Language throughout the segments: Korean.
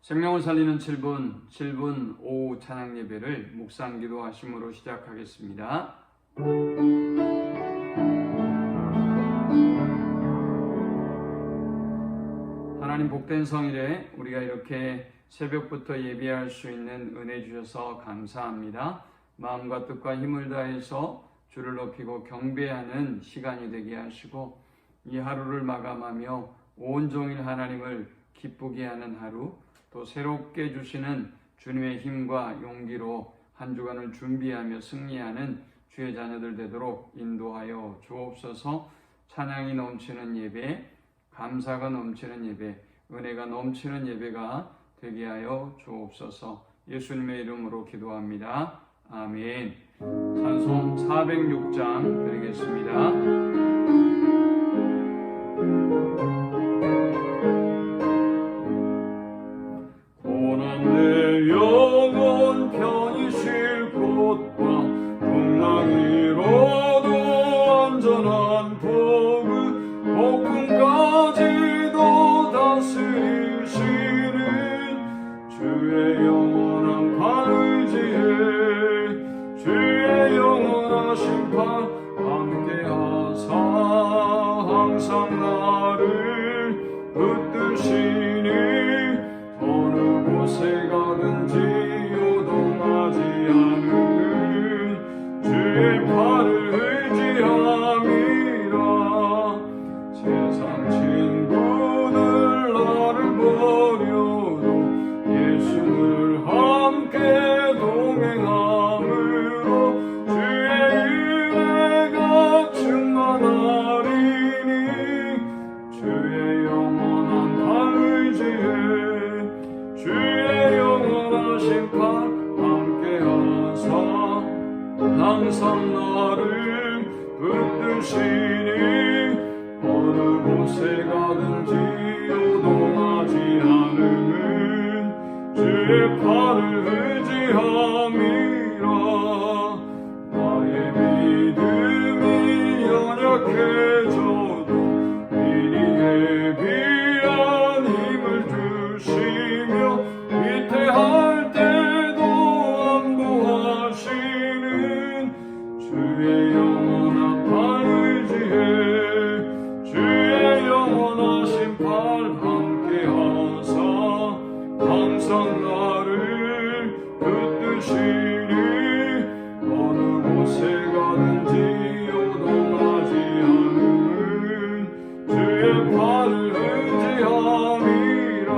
생명을 살리는 7분 오후 찬양 예배를 묵상 기도하심으로 시작하겠습니다. 하나님 복된 성일에 우리가 이렇게 새벽부터 예배할 수 있는 은혜 주셔서 감사합니다. 마음과 뜻과 힘을 다해서 주를 높이고 경배하는 시간이 되게 하시고 이 하루를 마감하며 온종일 하나님을 기쁘게 하는 하루, 또 새롭게 주시는 주님의 힘과 용기로 한 주간을 준비하며 승리하는 주의 자녀들 되도록 인도하여 주옵소서. 찬양이 넘치는 예배, 감사가 넘치는 예배, 은혜가 넘치는 예배가 되게 하여 주옵소서. 예수님의 이름으로 기도합니다. 아멘. 찬송 406장 드리겠습니다. 항상 나를 붙드시니 어느 곳에 가든지 요동하지 않음은 주의 팔을 의지함이라. 나의 믿음이 연약해져도 미리 예비한 힘을 주시며 위태할 때도 안보하시는 주의 영원한 팔 의지해 주의 영원하신 팔 함께하사 항상 나를 붙드시니 어느 곳에 가든지 요동하지 않음은 주의 팔을 의지함이라.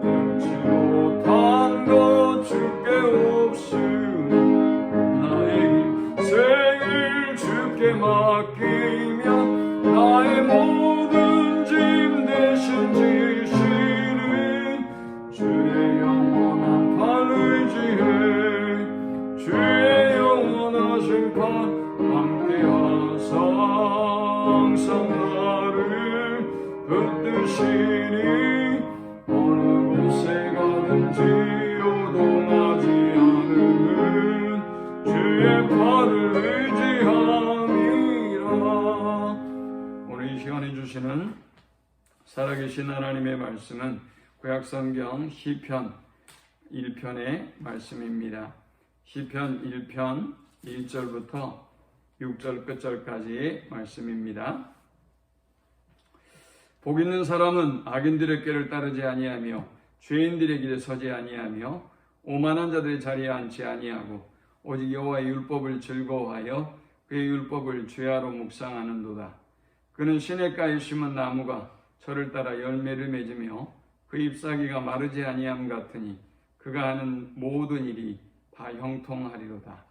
능치 못한 것 주께 없으니 맡기며 나의 모든 짐 대신 지시는 주의 영원한 팔 의지해 주의 영원하신 팔 함께하사 항상 나를 붙드시니 어느 곳에 가든지 요동하지 않음은 주의 팔을 의지하며 시간에 주시는 살아계신 하나님의 말씀은 구약성경 시편 1편의 말씀입니다. 시편 1편 1절부터 6절 끝절까지의 말씀입니다. 복 있는 사람은 악인들의 꾀를 따르지 아니하며 죄인들의 길에 서지 아니하며 오만한 자들의 자리에 앉지 아니하고 오직 여호와의 율법을 즐거워하여 그의 율법을 죄하로 묵상하는도다. 그는 시냇가에 심은 나무가 저를 따라 열매를 맺으며 그 잎사귀가 마르지 아니함 같으니 그가 하는 모든 일이 다 형통하리로다.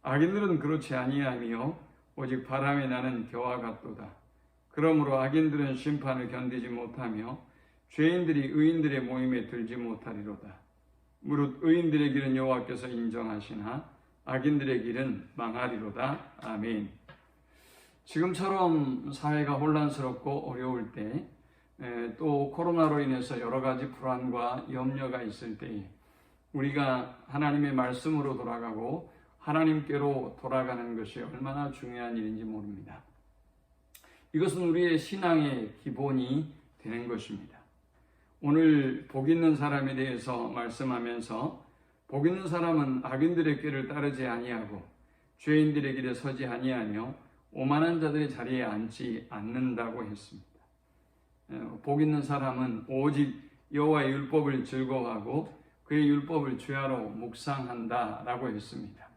악인들은 그렇지 아니하며 오직 바람에 나는 겨와 같도다. 그러므로 악인들은 심판을 견디지 못하며 죄인들이 의인들의 모임에 들지 못하리로다. 무릇 의인들의 길은 여호와께서 인정하시나 악인들의 길은 망하리로다. 아멘. 지금처럼 사회가 혼란스럽고 어려울 때, 또 코로나로 인해서 여러 가지 불안과 염려가 있을 때 우리가 하나님의 말씀으로 돌아가고 하나님께로 돌아가는 것이 얼마나 중요한 일인지 모릅니다. 이것은 우리의 신앙의 기본이 되는 것입니다. 오늘 복 있는 사람에 대해서 말씀하면서 복 있는 사람은 악인들의 꾀를 따르지 아니하고 죄인들의 길에 서지 아니하며 오만한 자들의 자리에 앉지 않는다고 했습니다. 복 있는 사람은 오직 여호와의 율법을 즐거워하고 그의 율법을 주야로 묵상한다라고 했습니다.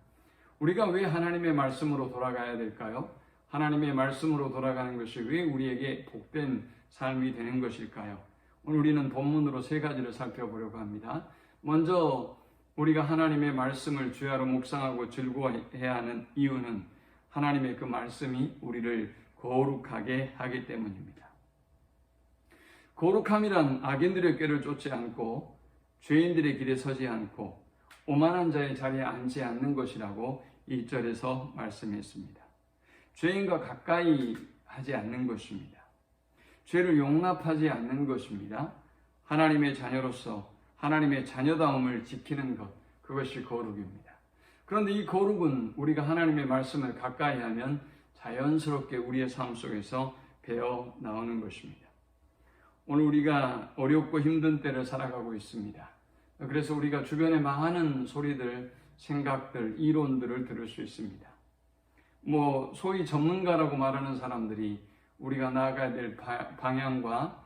우리가 왜 하나님의 말씀으로 돌아가야 될까요? 하나님의 말씀으로 돌아가는 것이 왜 우리에게 복된 삶이 되는 것일까요? 오늘 우리는 본문으로 세 가지를 살펴보려고 합니다. 먼저 우리가 하나님의 말씀을 주야로 묵상하고 즐거워해야 하는 이유는 하나님의 그 말씀이 우리를 거룩하게 하기 때문입니다. 거룩함이란 악인들의 꾀를 쫓지 않고 죄인들의 길에 서지 않고 오만한 자의 자리에 앉지 않는 것이라고 1절에서 말씀했습니다. 죄인과 가까이 하지 않는 것입니다. 죄를 용납하지 않는 것입니다. 하나님의 자녀로서 하나님의 자녀다움을 지키는 것, 그것이 거룩입니다. 그런데 이 거룩은 우리가 하나님의 말씀을 가까이 하면 자연스럽게 우리의 삶 속에서 배어 나오는 것입니다. 오늘 우리가 어렵고 힘든 때를 살아가고 있습니다. 그래서 우리가 주변에 많은 소리들, 생각들, 이론들을 들을 수 있습니다. 소위 전문가라고 말하는 사람들이 우리가 나아가야 될 방향과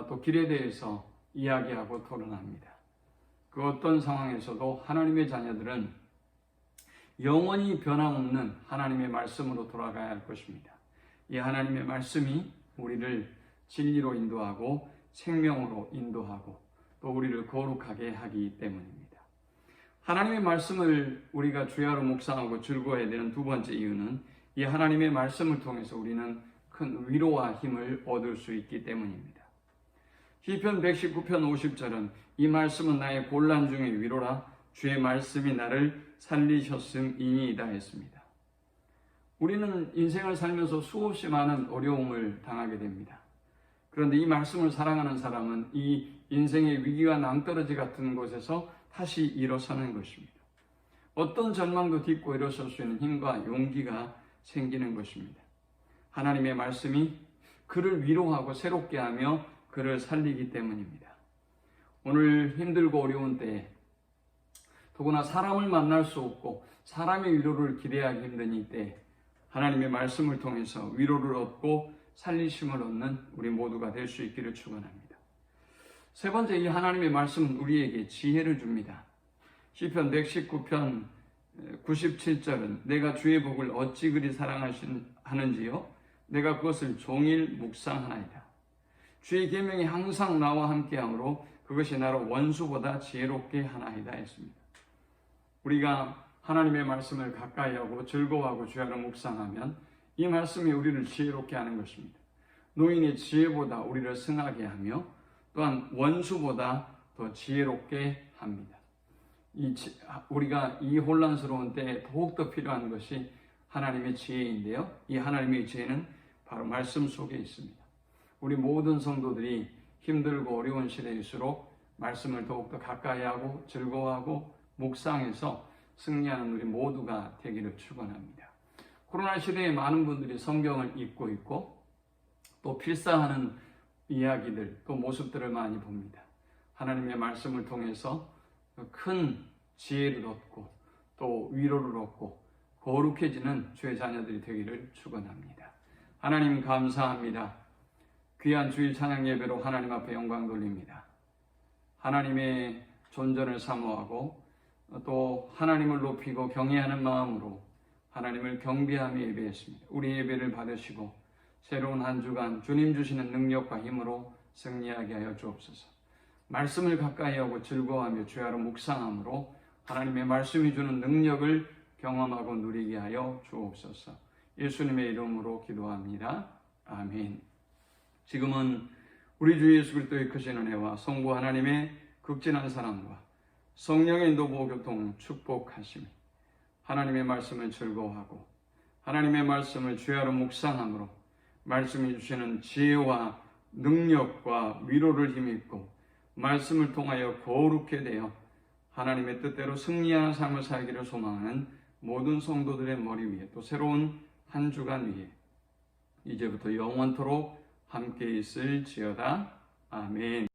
또 길에 대해서 이야기하고 토론합니다. 그 어떤 상황에서도 하나님의 자녀들은 영원히 변함없는 하나님의 말씀으로 돌아가야 할 것입니다. 이 하나님의 말씀이 우리를 진리로 인도하고 생명으로 인도하고 또 우리를 거룩하게 하기 때문입니다. 하나님의 말씀을 우리가 주야로 묵상하고 즐거워해야 되는 두 번째 이유는 이 하나님의 말씀을 통해서 우리는 큰 위로와 힘을 얻을 수 있기 때문입니다. 시편 119편 50절은 이 말씀은 나의 곤란 중의 위로라 주의 말씀이 나를 살리셨음이니이다 했습니다. 우리는 인생을 살면서 수없이 많은 어려움을 당하게 됩니다. 그런데 이 말씀을 사랑하는 사람은 이 인생의 위기와 낭떠러지 같은 곳에서 다시 일어서는 것입니다. 어떤 절망도 딛고 일어설 수 있는 힘과 용기가 생기는 것입니다. 하나님의 말씀이 그를 위로하고 새롭게 하며 그를 살리기 때문입니다. 오늘 힘들고 어려운 때에 더구나 사람을 만날 수 없고 사람의 위로를 기대하기 힘든 이때 하나님의 말씀을 통해서 위로를 얻고 살리심을 얻는 우리 모두가 될 수 있기를 축원합니다. 세 번째, 이 하나님의 말씀은 우리에게 지혜를 줍니다. 시편 119편 97절은 내가 주의 복을 어찌 그리 사랑하는지요 내가 그것을 종일 묵상하나이다. 주의 계명이 항상 나와 함께하므로 그것이 나로 원수보다 지혜롭게 하나이다 했습니다. 우리가 하나님의 말씀을 가까이 하고 즐거워하고 주야로 묵상하면 이 말씀이 우리를 지혜롭게 하는 것입니다. 노인의 지혜보다 우리를 승하게 하며 또한 원수보다 더 지혜롭게 합니다. 우리가 이 혼란스러운 때에 더욱더 필요한 것이 하나님의 지혜인데요. 이 하나님의 지혜는 바로 말씀 속에 있습니다. 우리 모든 성도들이 힘들고 어려운 시대일수록 말씀을 더욱더 가까이 하고 즐거워하고 묵상해서 승리하는 우리 모두가 되기를 축원합니다. 코로나 시대에 많은 분들이 성경을 읽고 있고 또 필사하는 이야기들 또 모습들을 많이 봅니다. 하나님의 말씀을 통해서 큰 지혜를 얻고 또 위로를 얻고 거룩해지는 주의 자녀들이 되기를 축원합니다. 하나님 감사합니다. 귀한 주일 찬양 예배로 하나님 앞에 영광 돌립니다. 하나님의 존전을 사모하고 또 하나님을 높이고 경외하는 마음으로 하나님을 경배하며 예배했습니다. 우리 예배를 받으시고 새로운 한 주간 주님 주시는 능력과 힘으로 승리하게 하여 주옵소서. 말씀을 가까이 하고 즐거워하며 주야로 묵상함으로 하나님의 말씀이 주는 능력을 경험하고 누리게 하여 주옵소서. 예수님의 이름으로 기도합니다. 아멘. 지금은 우리 주 예수 그리스도의 크신 은혜와 성부 하나님의 극진한 사랑과 성령의 인도 보호 교통 축복하시며 하나님의 말씀을 즐거워하고 하나님의 말씀을 주야로 묵상함으로 말씀이 주시는 지혜와 능력과 위로를 힘입고 말씀을 통하여 거룩게 되어 하나님의 뜻대로 승리하는 삶을 살기를 소망하는 모든 성도들의 머리 위에 또 새로운 한 주간 위에 이제부터 영원토록 함께 있을지어다. 아멘.